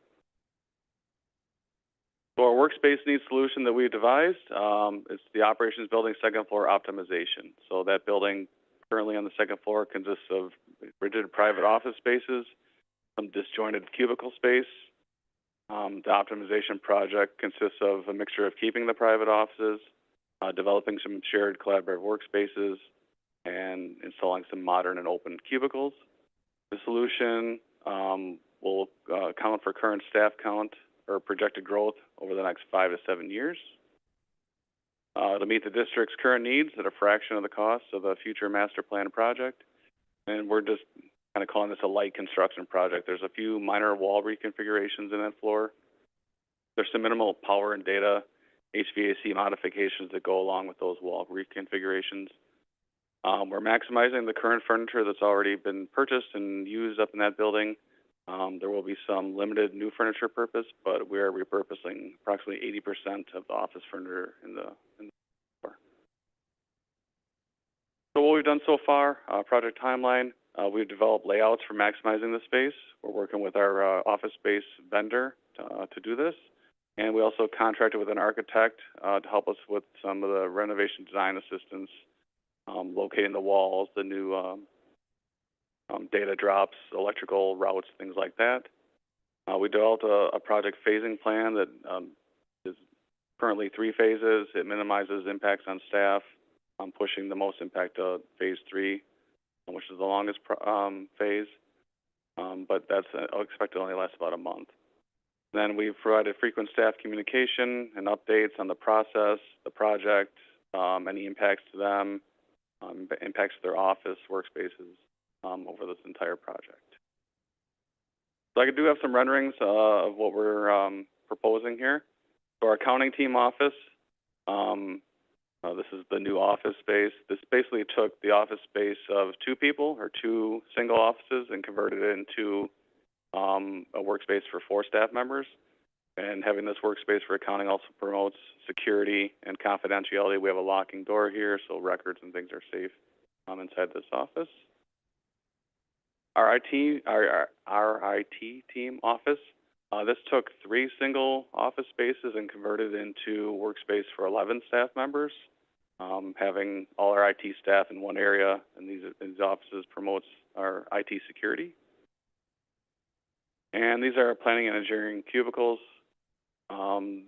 So our workspace needs solution that we devised is the operations building second floor optimization. So that building currently on the second floor consists of rigid private office spaces, some disjointed cubicle space. The optimization project consists of a mixture of keeping the private offices, developing some shared collaborative workspaces, and installing some modern and open cubicles. The solution will account for current staff count or projected growth over the next 5 to 7 years. To meet the district's current needs at a fraction of the cost of a future master plan project. And we're just kind of calling this a light construction project. There's a few minor wall reconfigurations in that floor. There's some minimal power and data HVAC modifications that go along with those wall reconfigurations. We're maximizing the current furniture that's already been purchased and used up in that building. There will be some limited new furniture purpose, but we're repurposing approximately 80% of the office furniture in the floor. So what we've done so far, project timeline, we've developed layouts for maximizing the space. We're working with our office space vendor to do this. And we also contracted with an architect to help us with some of the renovation design assistance, locating the walls, the new data drops, electrical routes, things like that. We developed a project phasing plan that is currently 3 phases. It minimizes impacts on staff, pushing the most impact to phase 3, which is the longest phase. But that's expected to only last about a month. Then we've provided frequent staff communication and updates on the process, the project, any impacts to them, impacts to their office workspaces over this entire project. So I do have some renderings of what we're proposing here. So our accounting team office, this is the new office space. This basically took the office space of 2 people or 2 single offices and converted it into a workspace for 4 staff members. And having this workspace for accounting also promotes security and confidentiality. We have a locking door here, so records and things are safe inside this office. Our IT team office, this took 3 single office spaces and converted into workspace for 11 staff members. Having all our IT staff in one area in these offices promotes our IT security. And these are planning and engineering cubicles.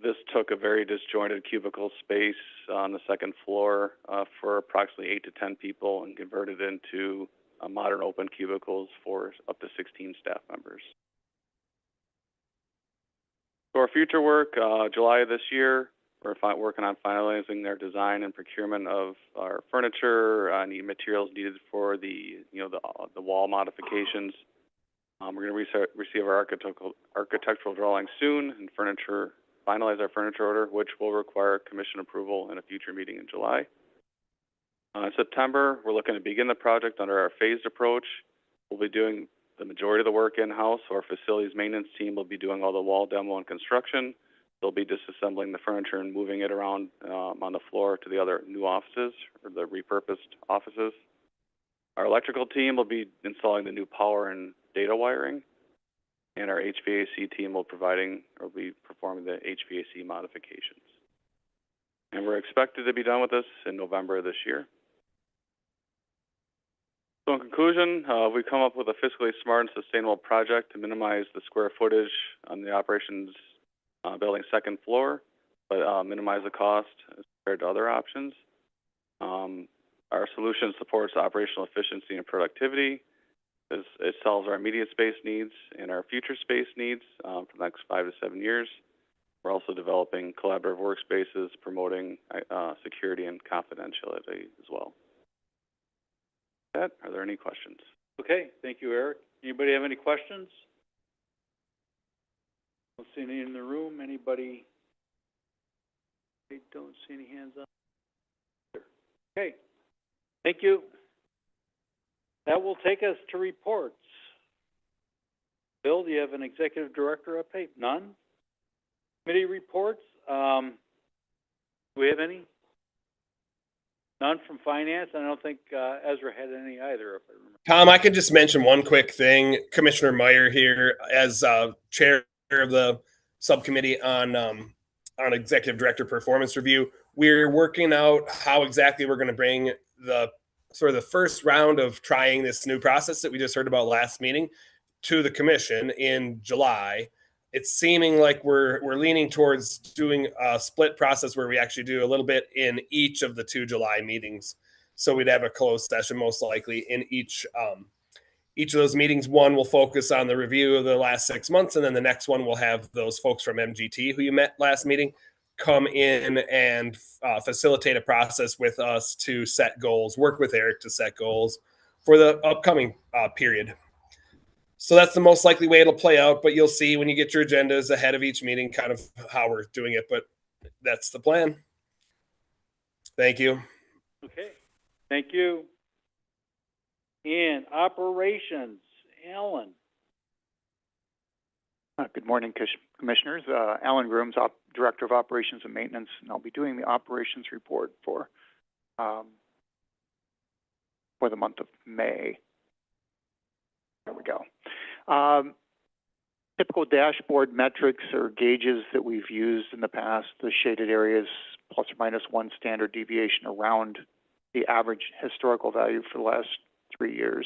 This took a very disjointed cubicle space on the second floor for approximately 8 to 10 people and converted into modern open cubicles for up to 16 staff members. For our future work, July of this year, we're working on finalizing their design and procurement of our furniture, any materials needed for the wall modifications. We're gonna receive our architectural drawings soon and finalize our furniture order, which will require commission approval in a future meeting in July. In September, we're looking to begin the project under our phased approach. We'll be doing the majority of the work in-house, so our facilities maintenance team will be doing all the wall demo and construction. They'll be disassembling the furniture and moving it around on the floor to the other new offices, or the repurposed offices. Our electrical team will be installing the new power and data wiring, and our HVAC team will be performing the HVAC modifications. And we're expected to be done with this in November of this year. So in conclusion, we come up with a fiscally smart and sustainable project to minimize the square footage on the operations building second floor, but minimize the cost as compared to other options. Our solution supports operational efficiency and productivity. It solves our immediate space needs and our future space needs for the next 5 to 7 years. We're also developing collaborative workspaces, promoting security and confidentiality as well. Are there any questions? Okay, thank you, Eric. Anybody have any questions? Don't see any in the room. Anybody? I don't see any hands up. Okay, thank you. That will take us to reports. Bill, do you have an executive director update? None? Committee reports? Do we have any? None from finance? I don't think Ezra had any either, if I remember. Tom, I could just mention one quick thing. Commissioner Meyer here, as chair of the subcommittee on executive director performance review. We're working out how exactly we're going to bring the first round of trying this new process that we just heard about last meeting to the commission in July. It's seeming like we're leaning towards doing a split process where we actually do a little bit in each of the 2 July meetings. So we'd have a closed session most likely in each of those meetings. One will focus on the review of the last 6 months, and then the next one will have those folks from MGT who you met last meeting come in and facilitate a process with us to set goals, work with Eric to set goals for the upcoming period. So that's the most likely way it'll play out, but you'll see when you get your agendas ahead of each meeting kind of how we're doing it, but that's the plan. Thank you. Okay, thank you. And operations, Alan. Good morning, commissioners. Alan Grooms, Director of Operations and Maintenance, and I'll be doing the operations report for the month of May. There we go. Typical dashboard metrics or gauges that we've used in the past, the shaded areas plus or minus 1 standard deviation around the average historical value for the last 3 years.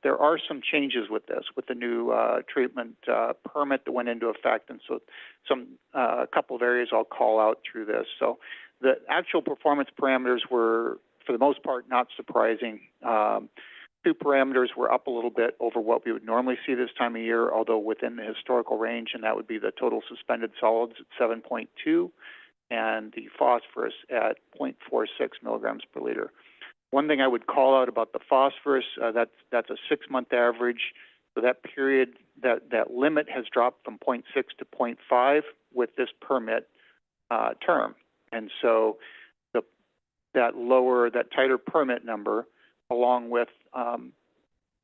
There are some changes with this, with the new treatment permit that went into effect, and so a couple of areas I'll call out through this. So the actual performance parameters were, for the most part, not surprising. 2 parameters were up a little bit over what we would normally see this time of year, although within the historical range, and that would be the total suspended solids at 7.2 and the phosphorus at 0.46 milligrams per liter. One thing I would call out about the phosphorus, that's a 6-month average. So that period, that limit has dropped from 0.6 to 0.5 with this permit term. And so that tighter permit number, along with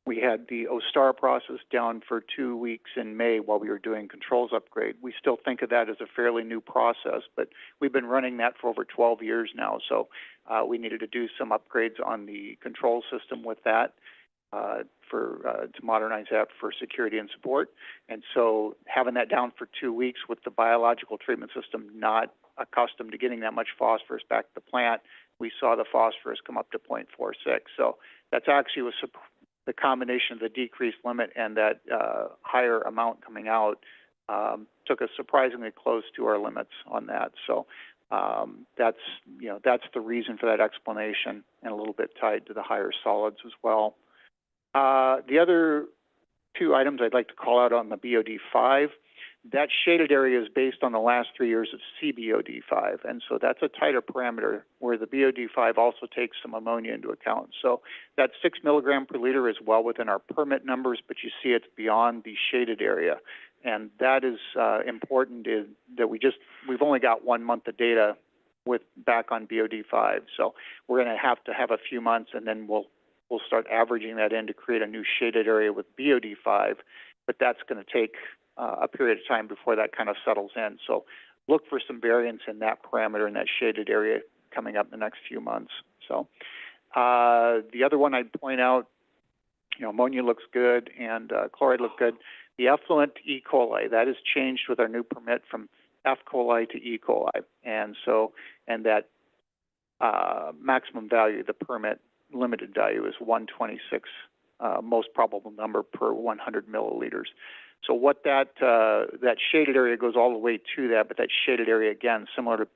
we had the OSTAR process down for 2 weeks in May while we were doing controls upgrade. We still think of that as a fairly new process, but we've been running that for over 12 years now. So we needed to do some upgrades on the control system with that to modernize that for security and support. And so having that down for 2 weeks with the biological treatment system not accustomed to getting that much phosphorus back to the plant, we saw the phosphorus come up to 0.46. So that's actually was the combination of the decreased limit and that higher amount coming out took us surprisingly close to our limits on that. So that's the reason for that explanation, and a little bit tied to the higher solids as well. The other 2 items I'd like to call out on the BOD 5. that shaded area is based on the last 3 years of CBOD5, and so that's a tighter parameter where the BOD5 also takes some ammonia into account. So that 6 milligram per liter is well within our permit numbers, but you see it's beyond the shaded area. And that is important is that we've only got 1 month of data back on BOD5. So we're going to have a few months, and then we'll start averaging that in to create a new shaded area with BOD5, but that's going to take a period of time before that kind of settles in. So look for some variance in that parameter in that shaded area coming up in the next few months. So the other one I'd point out, ammonia looks good and chloride looked good. The effluent E. coli, that has changed with our new permit from F. coli to E. coli. And that maximum value, the permit limited value is 126, most probable number per 100 milliliters. So what that shaded area goes all the way to that, but that shaded area, again, similar to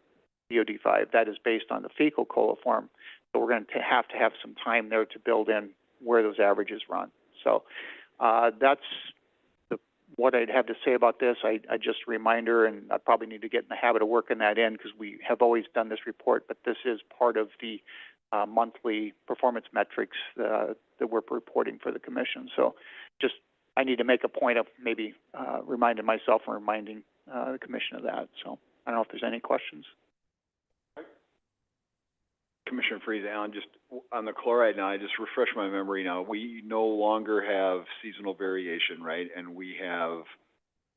BOD5, that is based on the fecal coliform. So we're going to have some time there to build in where those averages run. So that's what I'd have to say about this. I just a reminder, and I probably need to get in the habit of working that in because we have always done this report, but this is part of the monthly performance metrics that we're reporting for the commission. So just I need to make a point of maybe reminding myself and reminding the commission of that. So I don't know if there's any questions. Commissioner Freeze, Alan, just on the chloride now, I just refresh my memory now. We no longer have seasonal variation, right? And we have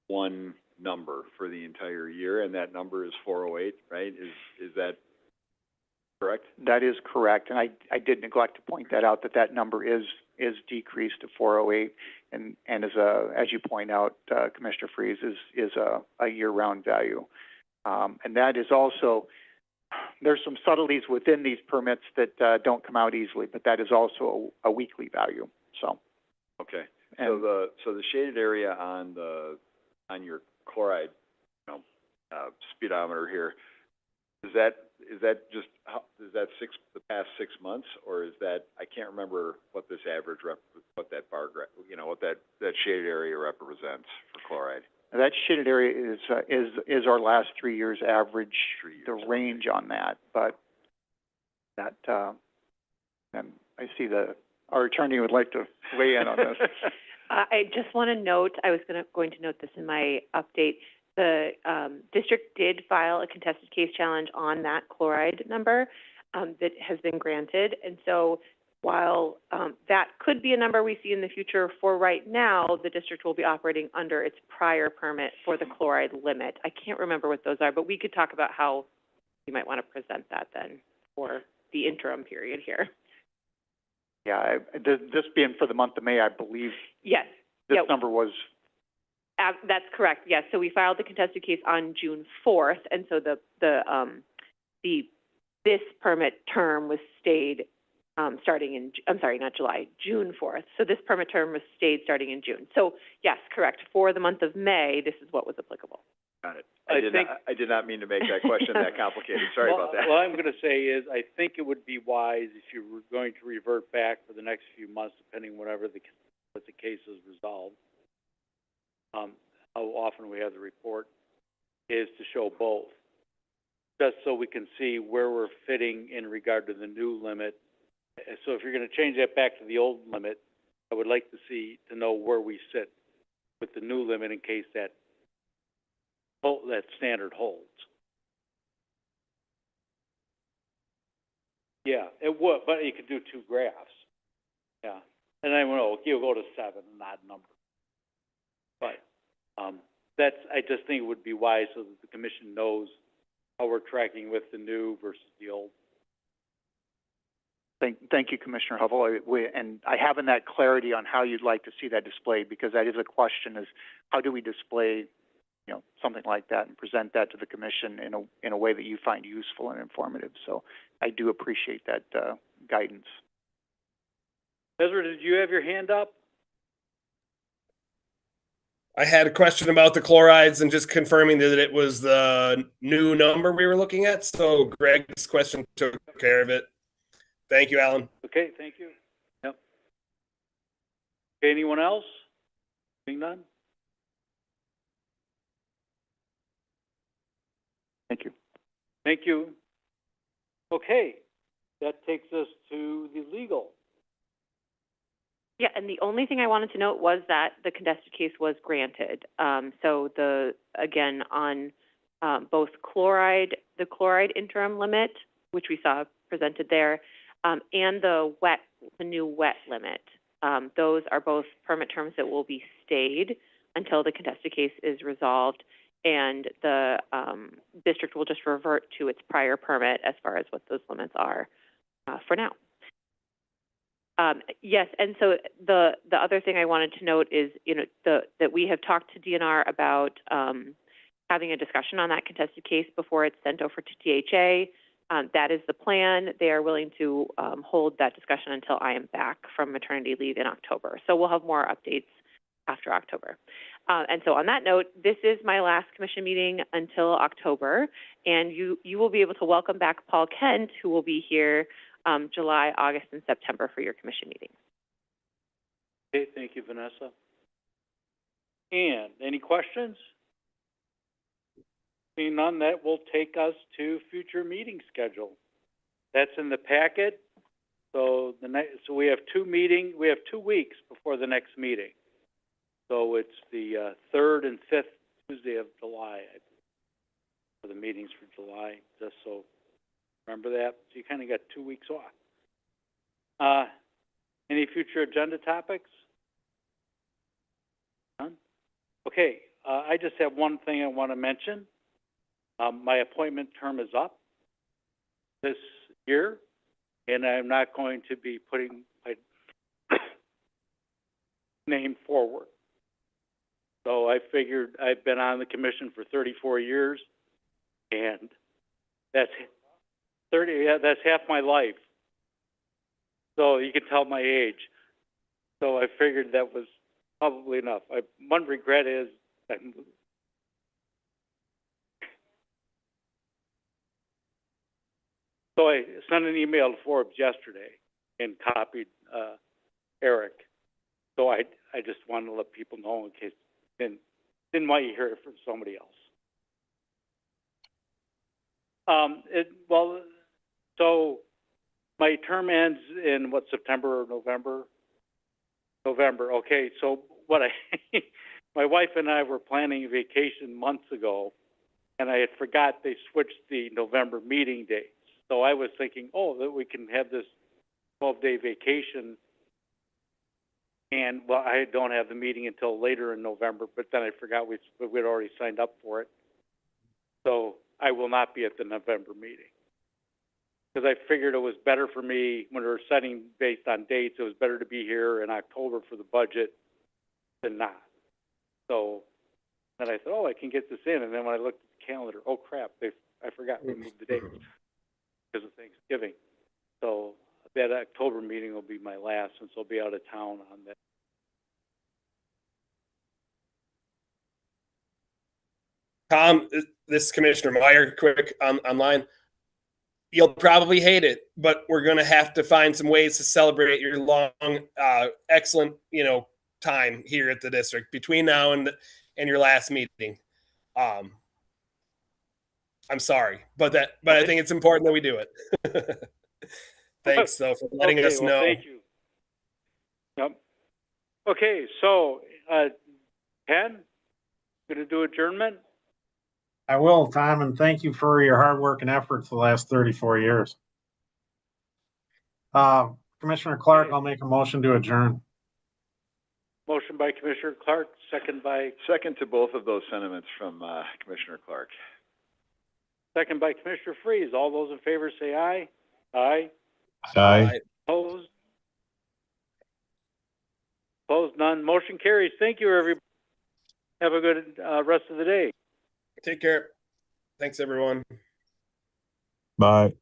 one number for the entire year, and that number is 408, right? Is that correct? That is correct, and I did neglect to point that out, that number is decreased to 408, and as you point out, Commissioner Freeze, is a year-round value, and that is also. There's some subtleties within these permits that don't come out easily, but that is also a weekly value. So. Okay. So the shaded area on your chloride, speedometer here, is that just the past 6 months, or is that, I can't remember what this average what that bar what that shaded area represents for chloride. That shaded area is our last 3 years average, the range on that, but that, and I see our attorney would like to weigh in on this. I just want to note, I was going to note this in my update, the district did file a contested case challenge on that chloride number that has been granted, and so while that could be a number we see in the future, for right now, the district will be operating under its prior permit for the chloride limit. I can't remember what those are, but we could talk about how you might want to present that then for the interim period here. Yeah, this being for the month of May, I believe. Yes. This number was. That's correct. Yes. So we filed the contested case on June 4th, and so this permit term was stayed. Starting in, not July, June 4th. So this permit term was stayed starting in June. So yes, correct. For the month of May, this is what was applicable. Got it. I did not mean to make that question that complicated. Sorry about that. What I'm going to say is, I think it would be wise if you were going to revert back for the next few months, depending whenever the case is resolved. How often we have the report is to show both, just so we can see where we're fitting in regard to the new limit. So if you're going to change that back to the old limit, I would like to know where we sit with the new limit in case that standard holds. Yeah, it would, but you could do 2 graphs. Yeah, and I know you'll go to 7, an odd number. But I just think it would be wise so that the commission knows how we're tracking with the new versus the old. Thank you, Commissioner Hovell. And I have in that clarity on how you'd like to see that displayed, because that is a question: is how do we display, something like that and present that to the commission in a way that you find useful and informative. So I do appreciate that guidance. Ezra, did you have your hand up? I had a question about the chlorides and just confirming that it was the new number we were looking at. So Greg's question took care of it. Thank you, Alan. Okay, thank you. Yep. Okay, anyone else? Seeing none? Thank you. Okay, that takes us to the legal. Yeah, and the only thing I wanted to note was that the contested case was granted. So again, on both the chloride interim limit, which we saw presented there, and the new wet limit. Those are both permit terms that will be stayed until the contested case is resolved, and the district will just revert to its prior permit as far as what those limits are for now. Yes, and so the other thing I wanted to note is, that we have talked to DNR about having a discussion on that contested case before it's sent over to THA. That is the plan. They are willing to hold that discussion until I am back from maternity leave in October. So we'll have more updates after October. And so on that note, this is my last commission meeting until October, and you will be able to welcome back Paul Kent, who will be here July, August, and September for your commission meetings. Okay, thank you, Vanessa. And any questions? Seeing none, that will take us to future meeting schedule. That's in the packet. So we have 2 weeks before the next meeting. So it's the 3rd and 5th Tuesday of July for the meetings for July, just so remember that. So you kind of got 2 weeks off. Any future agenda topics? None? Okay, I just have one thing I want to mention. My appointment term is up this year, and I'm not going to be putting my name forward. So I figured I've been on the commission for 34 years, and that's half my life. So you can tell my age. So I figured that was probably enough. One regret is so I sent an email to Forbes yesterday and copied Eric. So I just wanted to let people know in case didn't want you to hear it from somebody else. So my term ends in September or November? November. Okay, so my wife and I were planning a vacation months ago, and I had forgot they switched the November meeting dates. So I was thinking, that we can have this 12-day vacation. And, I don't have the meeting until later in November, but then I forgot we'd already signed up for it. So I will not be at the November meeting. Because I figured it was better for me, when we were setting based on dates, it was better to be here in October for the budget than not. So then I thought, I can get this in. And then when I looked at the calendar, oh, crap, I forgot we moved the date because of Thanksgiving. So that October meeting will be my last, since I'll be out of town on that. Tom, this is Commissioner Meyer, quick online. You'll probably hate it, but we're going to have to find some ways to celebrate your long, excellent, time here at the district between now and your last meeting. I'm sorry, but I think it's important that we do it. Thanks, though, for letting us know. Thank you. Yep. Okay, so Ken, going to do adjournment? I will, Tom, and thank you for your hard work and efforts the last 34 years. Commissioner Clark, I'll make a motion to adjourn. Motion by Commissioner Clark, second to both of those sentiments from Commissioner Clark. Second by Commissioner Freeze. All those in favor say aye. Aye. Aye. Opposed? Opposed, none. Motion carries. Thank you, everybody. Have a good rest of the day. Take care. Thanks, everyone. Bye.